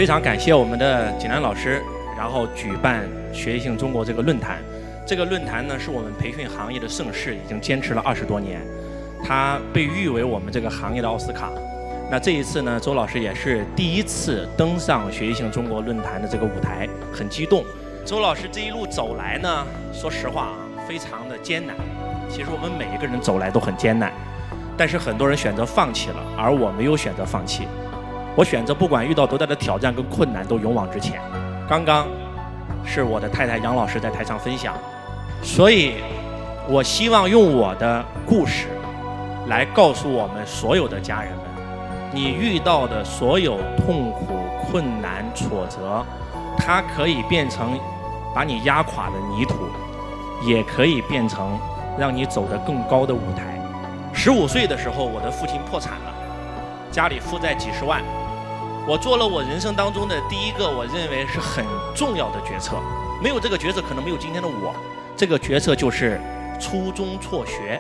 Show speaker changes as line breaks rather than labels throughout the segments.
非常感谢我们的济南老师，然后举办学习性中国这个论坛。这个论坛呢，是我们培训行业的盛事，已经坚持了20多年，它被誉为我们这个行业的奥斯卡。那这一次呢，周老师也是第一次登上学习性中国论坛的这个舞台，很激动。周老师这一路走来呢，说实话啊，非常的艰难。其实我们每一个人走来都很艰难，但是很多人选择放弃了，而我没有选择放弃。我选择不管遇到多大的挑战跟困难，都勇往直前。刚刚是我的太太杨老师在台上分享，所以我希望用我的故事来告诉我们所有的家人们，你遇到的所有痛苦、困难、挫折，它可以变成把你压垮的泥土，也可以变成让你走得更高的舞台。15岁的时候，我的父亲破产了，家里负债几十万。我做了我人生当中的第一个我认为是很重要的决策，没有这个决策可能没有今天的我。这个决策就是初中辍学。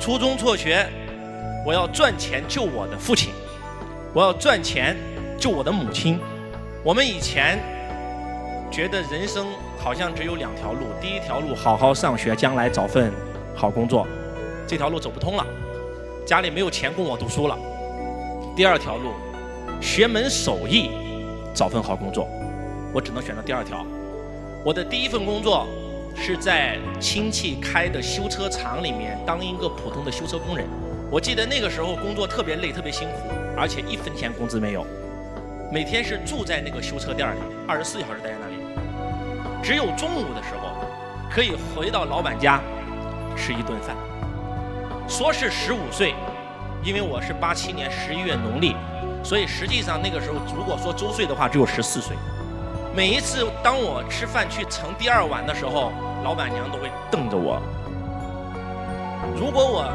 初中辍学，我要赚钱救我的父亲，我要赚钱救我的母亲。我们以前觉得人生好像只有2条路，第一条路好好上学，将来找份好工作，这条路走不通了，家里没有钱供我读书了。第2条路，学门手艺，找份好工作，我只能选择第2条。我的第一份工作是在亲戚开的修车厂里面当一个普通的修车工人。我记得那个时候工作特别累，特别辛苦，而且1分钱工资没有。每天是住在那个修车店里，24小时待在那里，只有中午的时候可以回到老板家吃一顿饭。说是15岁，因为我是87年11月农历，所以实际上那个时候如果说周岁的话只有14岁。每一次当我吃饭去盛第2碗的时候，老板娘都会瞪着我。如果我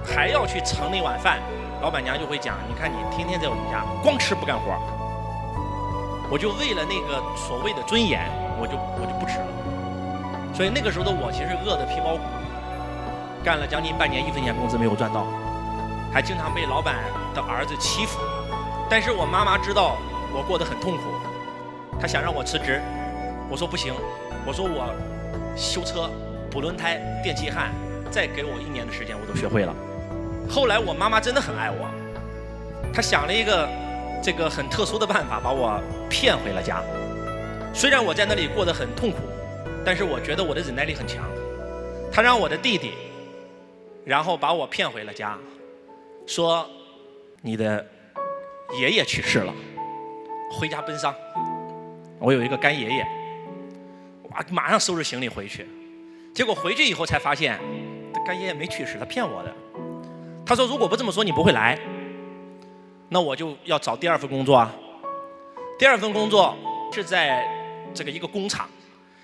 还要去盛那碗饭，老板娘就会讲，你看你天天在我们家光吃不干活。我就为了那个所谓的尊严，我就不吃了。所以那个时候的我其实饿得皮包骨，干了将近半年，1分钱工资没有赚到，还经常被老板的儿子欺负。但是我妈妈知道我过得很痛苦，她想让我辞职，我说不行，我说我修车、补轮胎、电气焊，再给我1年的时间我都学会了。后来我妈妈真的很爱我，她想了一个这个很特殊的办法，把我骗回了家。虽然我在那里过得很痛苦，但是我觉得我的忍耐力很强。她让我的弟弟，然后把我骗回了家，说你的爷爷去世了，回家奔丧。我有一个干爷爷，哇，马上收拾行李回去。结果回去以后才发现，干爷爷没去世，他骗我的。他说如果不这么说你不会来，那我就要找第2份工作啊。第2份工作是在这个一个工厂，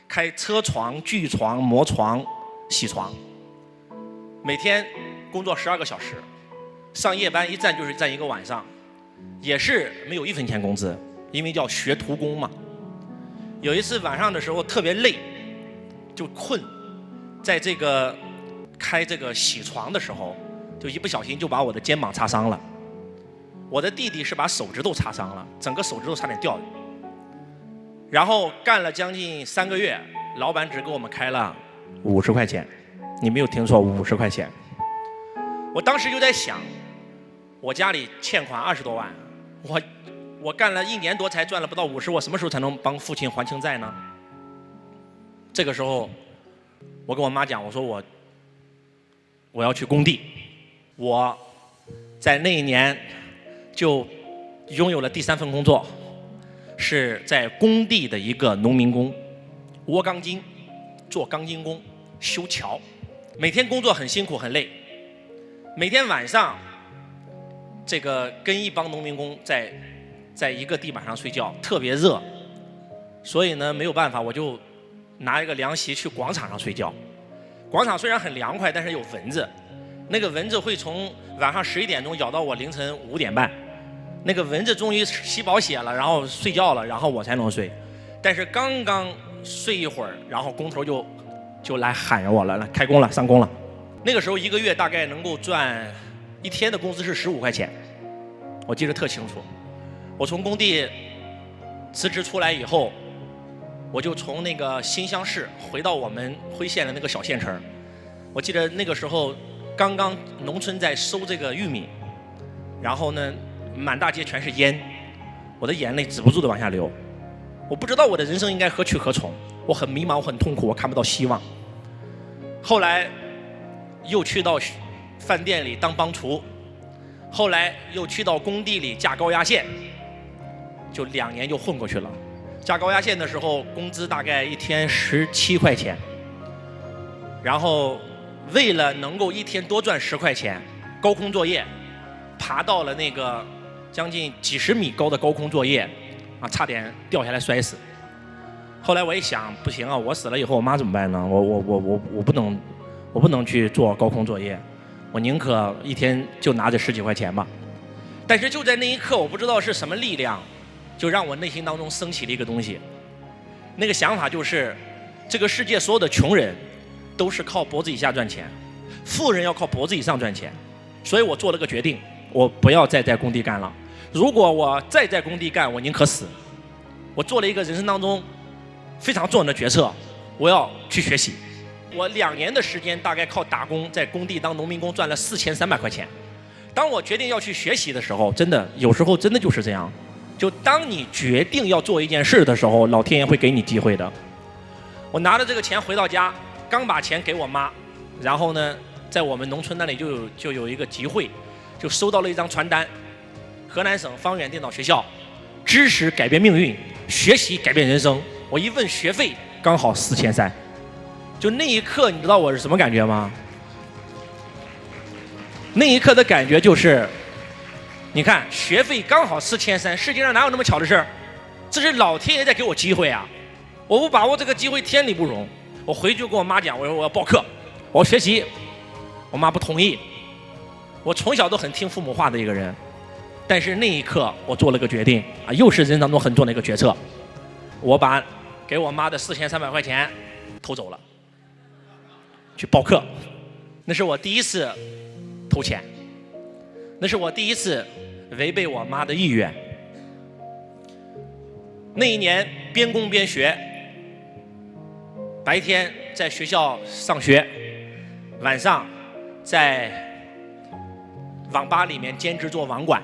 开车床、锯床、磨床、铣床，每天工作12个小时，上夜班一站就是站1个晚上，也是没有1分钱工资，因为叫学徒工嘛。有一次晚上的时候特别累，就困，在这个开这个铣床的时候，就一不小心就把我的肩膀擦伤了。我的弟弟是把手指头擦伤了，整个手指头差点掉。然后干了将近3个月，老板只给我们开了50块钱，你没有听错，50块钱。我当时就在想，我家里欠款20多万，我干了1年多才赚了不到50，我什么时候才能帮父亲还清债呢？这个时候，我跟我妈讲，我说我要去工地。我在那一年就拥有了第3份工作，是在工地的一个农民工，窝钢筋，做钢筋工，修桥，每天工作很辛苦很累，每天晚上这个跟一帮农民工在一个地板上睡觉，特别热，所以呢没有办法，我就拿一个凉席去广场上睡觉。广场虽然很凉快，但是有蚊子，那个蚊子会从晚上11点钟咬到我凌晨5点半。那个蚊子终于吸饱血了，然后睡觉了，然后我才能睡。但是刚刚睡一会儿，然后工头就来喊着我了，来开工了，上工了。那个时候1个月大概能够赚1天的工资是15块钱，我记得特清楚。我从工地辞职出来以后，我就从那个新乡市回到我们辉县的那个小县城。我记得那个时候刚刚农村在收这个玉米，然后呢满大街全是烟，我的眼泪止不住的往下流。我不知道我的人生应该何去何从，我很迷茫，我很痛苦，我看不到希望。后来又去到饭店里当帮厨，后来又去到工地里架高压线，就2年就混过去了。架高压线的时候，工资大概1天17块钱，然后为了能够1天多赚10块钱，高空作业，爬到了那个将近几十米高的高空作业，啊，差点掉下来摔死。后来我一想，不行啊，我死了以后我妈怎么办呢？我不能去做高空作业，我宁可1天就拿着10几块钱吧。但是就在那一刻，我不知道是什么力量，就让我内心当中升起了一个东西。那个想法就是，这个世界所有的穷人都是靠脖子以下赚钱，富人要靠脖子以上赚钱。所以我做了个决定，我不要再在工地干了。如果我再在工地干，我宁可死。我做了一个人生当中非常重要的决策，我要去学习。我2年的时间大概靠打工，在工地当农民工赚了4300块钱。当我决定要去学习的时候，真的有时候真的就是这样，就当你决定要做一件事的时候，老天爷会给你机会的。我拿着这个钱回到家，刚把钱给我妈，然后呢，在我们农村那里就有一个集会，就收到了一张传单：河南省方远电脑学校，知识改变命运，学习改变人生。我一问学费，刚好4300。就那一刻，你知道我是什么感觉吗？那一刻的感觉就是，你看学费刚好4300，世界上哪有那么巧的事儿？这是老天爷在给我机会啊！我不把握这个机会，天理不容。我回去就跟我妈讲，我说我要报课，我要学习。我妈不同意。我从小都很听父母话的一个人，但是那一刻我做了个决定啊，又是人生当中很重要的一个决策。我把给我妈的4300块钱偷走了，去报课。那是我第一次偷钱，那是我第一次违背我妈的意愿。那一年边工边学，白天在学校上学，晚上在网吧里面兼职做网管。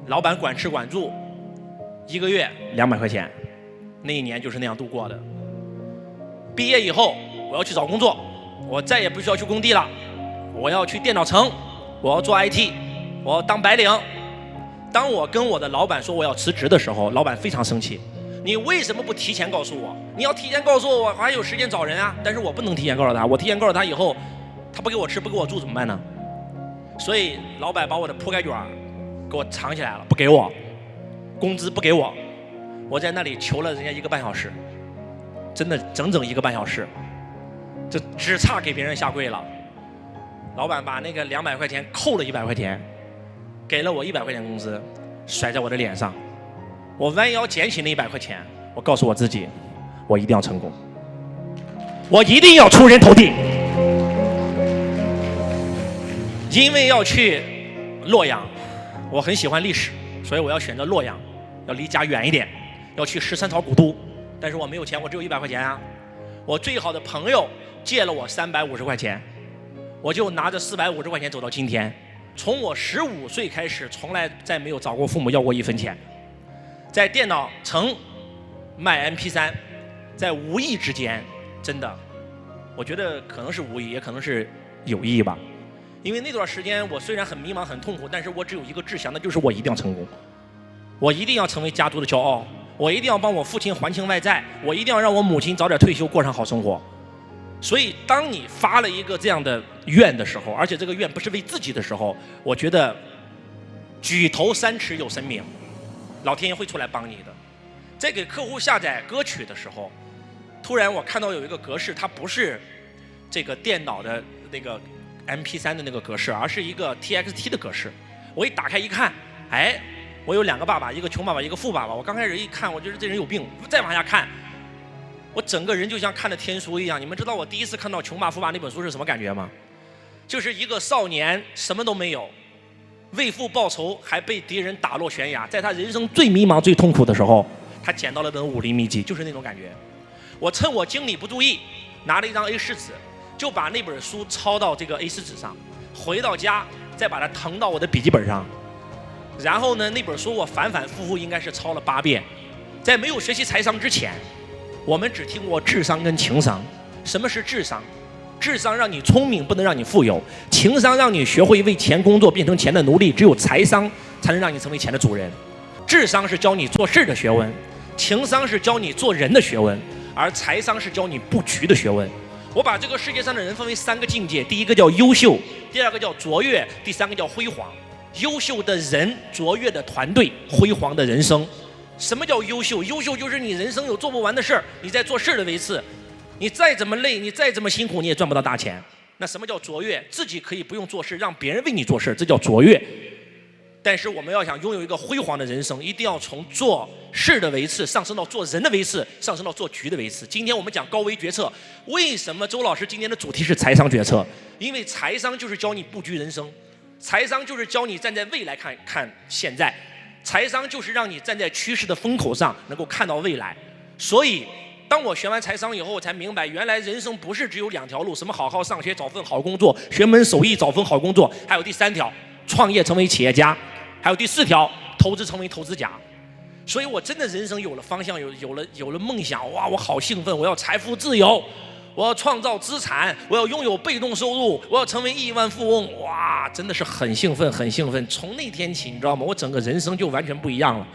老板管吃管住，1个月200块钱。那一年就是那样度过的。毕业以后我要去找工作，我再也不需要去工地了，我要去电脑城，我要做 IT， 我要当白领。当我跟我的老板说我要辞职的时候，老板非常生气，你为什么不提前告诉我？你要提前告诉我，我还有时间找人啊。但是我不能提前告诉他，我提前告诉他以后，他不给我吃不给我住怎么办呢？所以老板把我的铺盖卷给我藏起来了，不给我，工资不给我。我在那里求了人家1个半小时，真的整整1个半小时，就只差给别人下跪了。老板把那个200块钱扣了100块钱，给了我100块钱工资，甩在我的脸上。我弯腰捡起那100块钱，我告诉我自己，我一定要成功，我一定要出人头地。因为要去洛阳，我很喜欢历史，所以我要选择洛阳，要离家远一点，要去13朝古都。但是我没有钱，我只有100块钱啊。我最好的朋友借了我350块钱，我就拿着450块钱走到今天。从我15岁开始，从来再没有找过父母要过1分钱。在电脑城卖 MP3， 在无意之间，真的，我觉得可能是无意，也可能是有意吧。因为那段时间我虽然很迷茫很痛苦，但是我只有一个志向，那就是我一定要成功，我一定要成为家族的骄傲，我一定要帮我父亲还清外债，我一定要让我母亲早点退休，过上好生活。所以当你发了一个这样的愿的时候，而且这个愿不是为自己的时候，我觉得举头三尺有神明，老天爷会出来帮你的。在给客户下载歌曲的时候，突然我看到有一个格式，它不是这个电脑的那个 MP3 的那个格式，而是一个 TXT 的格式。我一打开一看，哎，我有2个爸爸，一个穷爸爸，一个富爸爸。我刚开始一看，我觉得这人有病。再往下看，我整个人就像看了天书一样。你们知道我第一次看到《穷爸富爸》那本书是什么感觉吗？就是一个少年什么都没有，为父报仇，还被敌人打落悬崖。在他人生最迷茫、最痛苦的时候，他捡到了本武林秘籍，就是那种感觉。我趁我经理不注意，拿了一张 A4 纸，就把那本书抄到这个 A4 纸上，回到家再把它誊到我的笔记本上。然后呢，那本书我反反复复应该是抄了8遍。在没有学习财商之前，我们只听过智商跟情商。什么是智商？智商让你聪明，不能让你富有；情商让你学会为钱工作，变成钱的奴隶。只有财商才能让你成为钱的主人。智商是教你做事的学问，情商是教你做人的学问，而财商是教你布局的学问。我把这个世界上的人分为3个境界，第一个叫优秀，第2个叫卓越，第3个叫辉煌。优秀的人，卓越的团队，辉煌的人生。什么叫优秀？优秀就是你人生有做不完的事儿，你在做事的维次，你再怎么累，你再怎么辛苦，你也赚不到大钱。那什么叫卓越？自己可以不用做事，让别人为你做事，这叫卓越。但是我们要想拥有一个辉煌的人生，一定要从做事的维次上升到做人的维次，上升到做局的维次。今天我们讲高维决策，为什么周老师今天的主题是财商决策？因为财商就是教你布局人生，财商就是教你站在未来看现在，财商就是让你站在趋势的风口上能够看到未来。所以当我学完财商以后，我才明白原来人生不是只有2条路，什么好好上学找份好工作，学门手艺找份好工作，还有第3条创业成为企业家，还有第4条投资成为投资家。所以我真的人生有了方向，有了梦想，哇，我好兴奋！我要财富自由，我要创造资产，我要拥有被动收入，我要成为亿万富翁，哇，真的是很兴奋，很兴奋。从那天起，你知道吗？我整个人生就完全不一样了。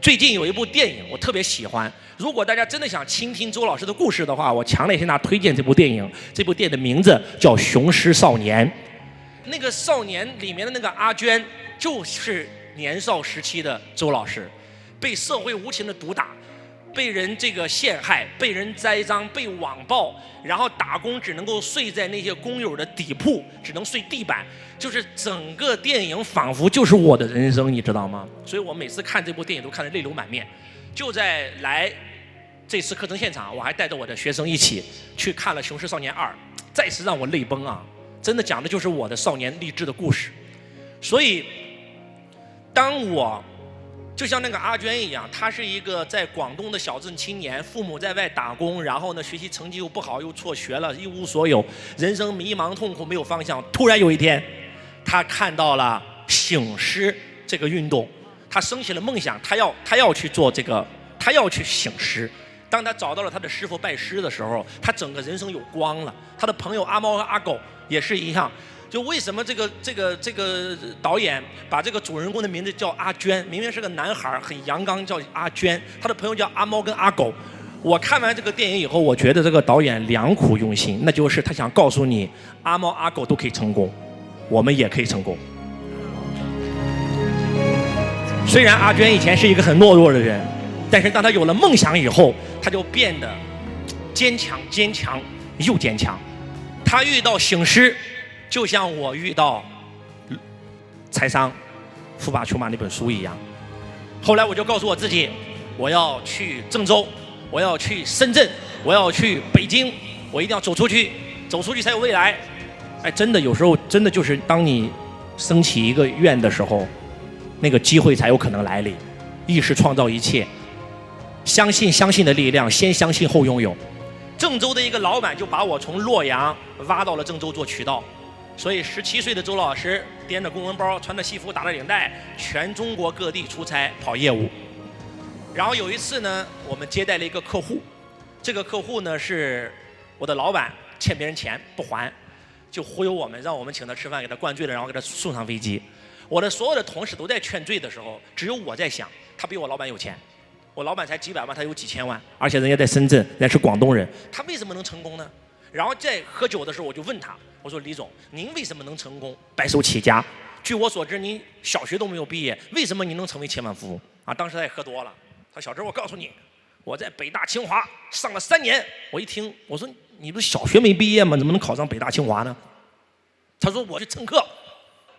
最近有一部电影我特别喜欢，如果大家真的想倾听周老师的故事的话，我强烈向大家推荐这部电影。这部电影的名字叫《雄狮少年》。那个少年里面的那个阿娟，就是年少时期的周老师，被社会无情的毒打，被人这个陷害，被人栽赃，被网暴，然后打工只能够睡在那些工友的底铺，只能睡地板，就是整个电影仿佛就是我的人生，你知道吗？所以我每次看这部电影都看得泪流满面。就在来这次课程现场，我还带着我的学生一起去看了《雄狮少年2》，再次让我泪崩啊！真的讲的就是我的少年励志的故事。所以当我就像那个阿娟一样，她是一个在广东的小镇青年，父母在外打工，然后呢学习成绩又不好，又辍学了，一无所有，人生迷茫痛苦，没有方向。突然有一天，她看到了醒狮这个运动，她升起了梦想，她要去做这个，她要去醒狮。当她找到了她的师傅拜师的时候，她整个人生有光了。她的朋友阿猫和阿狗也是一样。就为什么这个导演把这个主人公的名字叫阿娟，明明是个男孩，很阳刚，叫阿娟，他的朋友叫阿猫跟阿狗。我看完这个电影以后，我觉得这个导演良苦用心，那就是他想告诉你，阿猫阿狗都可以成功，我们也可以成功。虽然阿娟以前是一个很懦弱的人，但是当他有了梦想以后，他就变得坚强又坚强。他遇到醒狮，就像我遇到财商《富爸穷爸》那本书一样。后来我就告诉我自己，我要去郑州，我要去深圳，我要去北京，我一定要走出去，走出去才有未来。哎，真的有时候真的就是当你升起一个愿的时候，那个机会才有可能来临。意识创造一切，相信的力量，先相信后拥有。郑州的一个老板就把我从洛阳挖到了郑州做渠道。所以17岁的周老师掂着公文包，穿着西服，打着领带，全中国各地出差跑业务。然后有一次呢，我们接待了一个客户，这个客户呢是我的老板欠别人钱不还，就忽悠我们，让我们请他吃饭，给他灌醉了，然后给他送上飞机。我的所有的同事都在劝醉的时候，只有我在想，他比我老板有钱，我老板才几百万，他有几千万，而且人家在深圳，人家是广东人，他为什么能成功呢？然后在喝酒的时候，我就问他，我说李总，您为什么能成功，白手起家？据我所知，您小学都没有毕业，为什么您能成为千万富翁？啊，当时他也喝多了，他说小周，我告诉你，我在北大清华上了3年。我一听，我说你不是小学没毕业吗？怎么能考上北大清华呢？他说我去蹭课。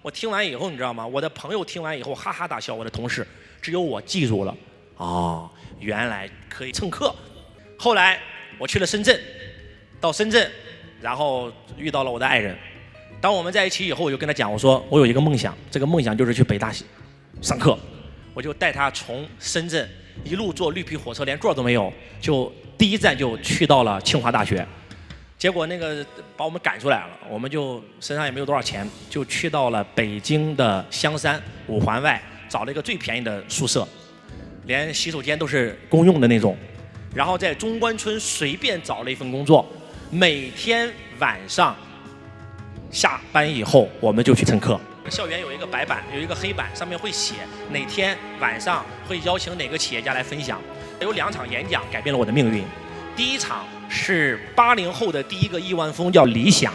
我听完以后，你知道吗？我的朋友听完以后哈哈大笑，我的同事，只有我记住了。哦，原来可以蹭课。后来我去了深圳。到深圳，然后遇到了我的爱人，当我们在一起以后，我就跟他讲，我说我有一个梦想，这个梦想就是去北大上课。我就带他从深圳一路坐绿皮火车，连座都没有，就第一站就去到了清华大学。结果那个把我们赶出来了，我们就身上也没有多少钱，就去到了北京的香山5环外，找了一个最便宜的宿舍，连洗手间都是公用的那种。然后在中关村随便找了一份工作，每天晚上下班以后我们就去蹭课。校园有一个白板，有一个黑板，上面会写哪天晚上会邀请哪个企业家来分享。有2场演讲改变了我的命运。第一场是80后的第一个亿万富翁，叫理想，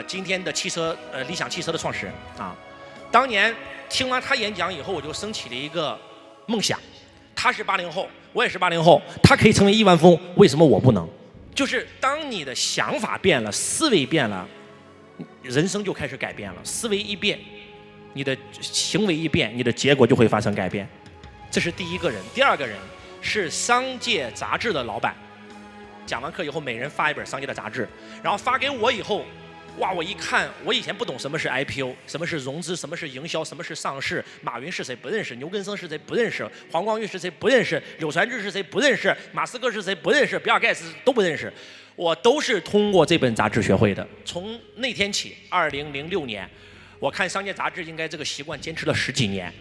今天的理想汽车的创始人啊。当年听完他演讲以后，我就升起了一个梦想。他是80后，我也是80后，他可以成为亿万富翁，为什么我不能？就是当你的想法变了，思维变了，人生就开始改变了。思维一变，你的行为一变，你的结果就会发生改变。这是第一个人。第二个人是商界杂志的老板。讲完课以后，每人发一本商界的杂志，然后发给我以后，哇！我一看，我以前不懂什么是 IPO， 什么是融资，什么是营销，什么是上市。马云是谁不认识，牛根生是谁不认识，黄光裕是谁不认识，柳传志是谁不认识，马斯克是谁不认识，比尔盖茨都不认识。我都是通过这本杂志学会的。从那天起，2006年，我看商业杂志应该这个习惯坚持了10几年。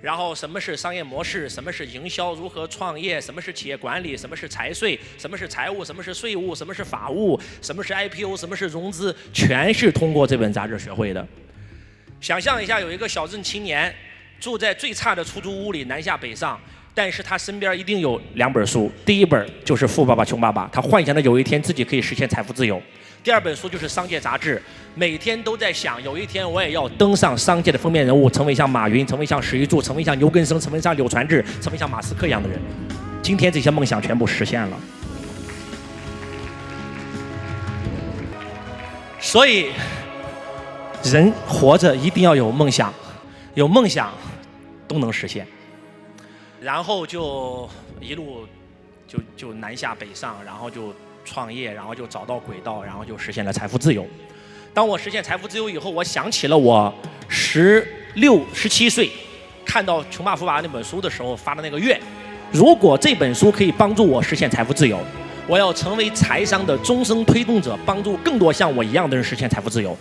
然后什么是商业模式，什么是营销，如何创业，什么是企业管理，什么是财税，什么是财务，什么是税务，什么是法务，什么是 IPO， 什么是融资，全是通过这本杂志学会的。想象一下，有一个小镇青年住在最差的出租屋里，南下北上，但是他身边一定有2本书，第一本就是《富爸爸穷爸爸》，他幻想着有一天自己可以实现财富自由。第2本书就是商界杂志，每天都在想，有一天我也要登上商界的封面人物，成为像马云，成为像史玉柱，成为像牛根生，成为像柳传志，成为像马斯克一样的人。今天这些梦想全部实现了。所以，人活着一定要有梦想，有梦想都能实现。然后就一路就南下北上，然后就创业，然后就找到轨道，然后就实现了财富自由。当我实现财富自由以后，我想起了我16、17岁看到《穷爸富爸爸》那本书的时候发的那个愿：如果这本书可以帮助我实现财富自由，我要成为财商的终生推动者，帮助更多像我一样的人实现财富自由。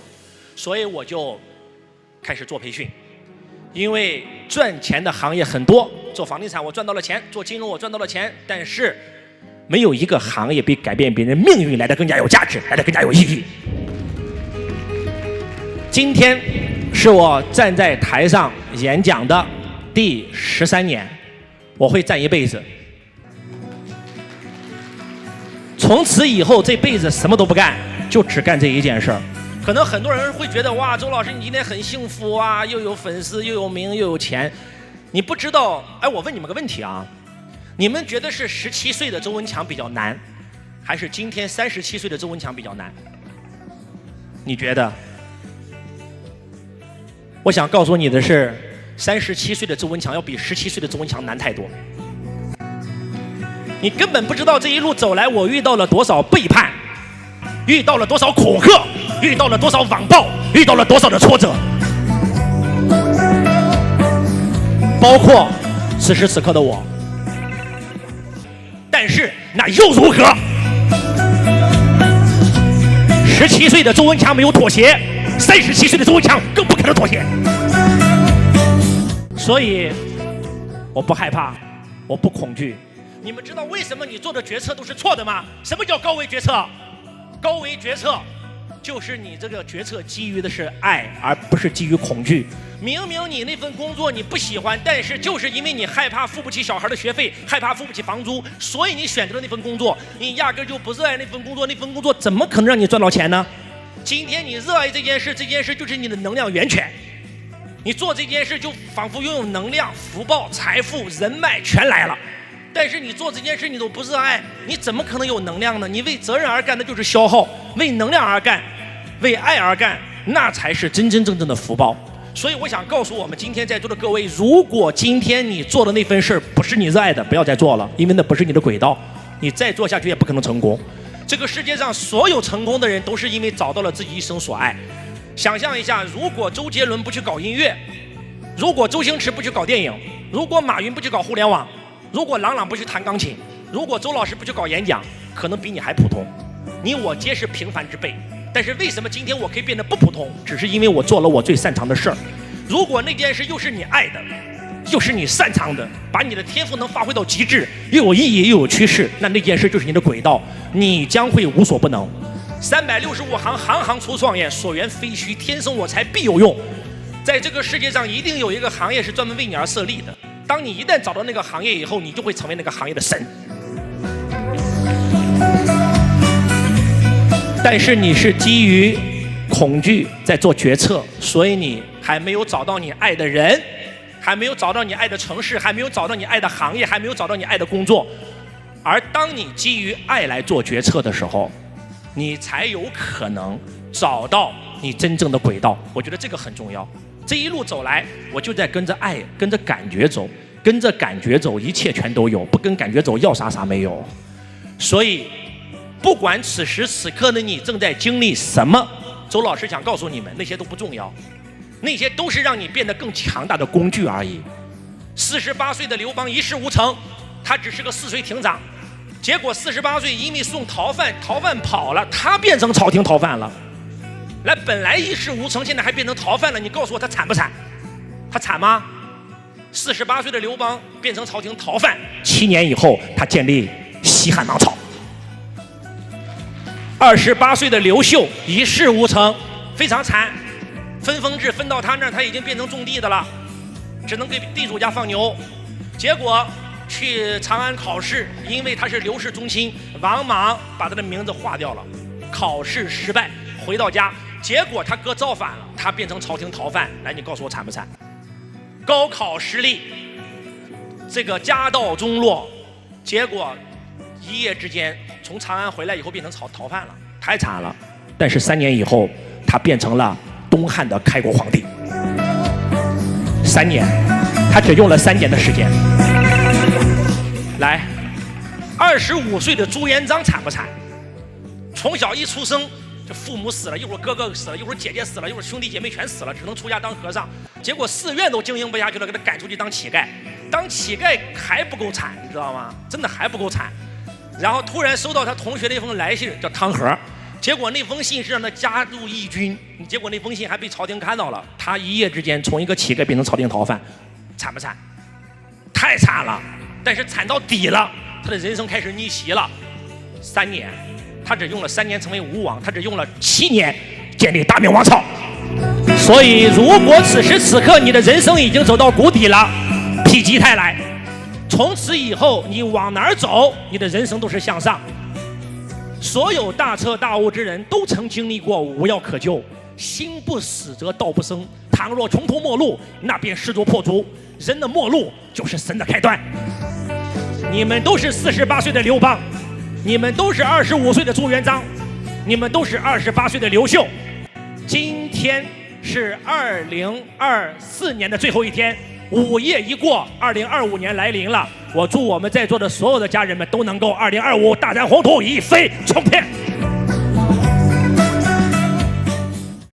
所以我就开始做培训，因为赚钱的行业很多，做房地产我赚到了钱，做金融我赚到了钱，但是没有一个行业比改变别人命运来得更加有价值，来得更加有意义。今天是我站在台上演讲的第13年，我会站一辈子。从此以后这辈子什么都不干，就只干这一件事儿。可能很多人会觉得，哇，周老师你今天很幸福啊，又有粉丝，又有名，又有钱。你不知道，哎，我问你们个问题啊，你们觉得是17岁的周文强比较难，还是今天37岁的周文强比较难？你觉得？我想告诉你的是，37岁的周文强要比17岁的周文强难太多。你根本不知道这一路走来，我遇到了多少背叛，遇到了多少恐吓，遇到了多少网暴，遇到了多少的挫折，包括此时此刻的我。但是那又如何？17岁的周文强没有妥协，37岁的周文强更不可能妥协。所以我不害怕，我不恐惧。你们知道为什么你做的决策都是错的吗？什么叫高维决策？高维决策就是你这个决策基于的是爱，而不是基于恐惧。明明你那份工作你不喜欢，但是就是因为你害怕付不起小孩的学费，害怕付不起房租，所以你选择了那份工作。你压根就不热爱那份工作，那份工作怎么可能让你赚到钱呢？今天你热爱这件事，这件事就是你的能量源泉。你做这件事就仿佛拥有能量、福报、财富、人脉全来了。但是你做这件事你都不热爱，你怎么可能有能量呢？你为责任而干那就是消耗，为能量而干，为爱而干，那才是真真正正的福报。所以我想告诉我们今天在座的各位，如果今天你做的那份事不是你热爱的，不要再做了，因为那不是你的轨道，你再做下去也不可能成功。这个世界上所有成功的人都是因为找到了自己一生所爱。想象一下，如果周杰伦不去搞音乐，如果周星驰不去搞电影，如果马云不去搞互联网，如果郎朗不去弹钢琴，如果周老师不去搞演讲，可能比你还普通。你我皆是平凡之辈，但是为什么今天我可以变得不普通？只是因为我做了我最擅长的事儿。如果那件事又是你爱的，又是你擅长的，把你的天赋能发挥到极致，又有意义又有趋势，那件事就是你的轨道，你将会无所不能。365行，行行出状元，所言非虚，天生我材必有用。在这个世界上，一定有一个行业是专门为你而设立的。当你一旦找到那个行业以后，你就会成为那个行业的神。但是你是基于恐惧在做决策，所以你还没有找到你爱的人，还没有找到你爱的城市，还没有找到你爱的行业，还没有找到你爱的工作。而当你基于爱来做决策的时候，你才有可能找到你真正的轨道。我觉得这个很重要。这一路走来，我就在跟着爱，跟着感觉走，跟着感觉走，一切全都有；不跟感觉走，要啥啥没有。所以，不管此时此刻的你正在经历什么，周老师想告诉你们，那些都不重要，那些都是让你变得更强大的工具而已。48岁的刘邦一事无成，他只是个4岁亭长。结果48岁因为送逃犯，逃犯跑了，他变成朝廷逃犯了。来，本来一事无成，现在还变成逃犯了，你告诉我他惨不惨？他惨吗？48岁的刘邦变成朝廷逃犯，7年以后他建立西汉王朝。28岁的刘秀一事无成，非常惨，分封制分到他那儿，他已经变成种地的了，只能给地主家放牛。结果去长安考试，因为他是刘氏宗亲，王莽把他的名字划掉了，考试失败，回到家，结果他哥造反了，他变成朝廷逃犯。来，你告诉我惨不惨？高考失利，这个家道中落，结果一夜之间从长安回来以后变成逃犯了，太惨了。但是3年以后，他变成了东汉的开国皇帝。3年，他只用了3年的时间。来，25岁的朱元璋惨不惨？从小一出生，这父母死了，一会儿哥哥死了，一会儿姐姐死了，一会儿兄弟姐妹全死了，只能出家当和尚。结果寺院都经营不下去了，给他赶出去当乞丐。当乞丐还不够惨，你知道吗？真的还不够惨。然后突然收到他同学的一封来信，叫汤和。结果那封信是让他加入义军，结果那封信还被朝廷看到了。他一夜之间从一个乞丐变成朝廷逃犯，惨不惨？太惨了。但是惨到底了，他的人生开始逆袭了。3年，他只用了3年成为吴王，他只用了7年建立大明王朝。所以，如果此时此刻你的人生已经走到谷底了，否极泰来，从此以后你往哪儿走，你的人生都是向上。所有大彻大悟之人都曾经历过无药可救，心不死则道不生。倘若穷途末路，那便势如破竹。人的末路就是神的开端。你们都是48岁的刘邦，你们都是25岁的朱元璋，你们都是28岁的刘秀。今天是2024年的最后一天，5夜一过，2025年来临了。我祝我们在座的所有的家人们都能够2025大展宏图，一飞冲天。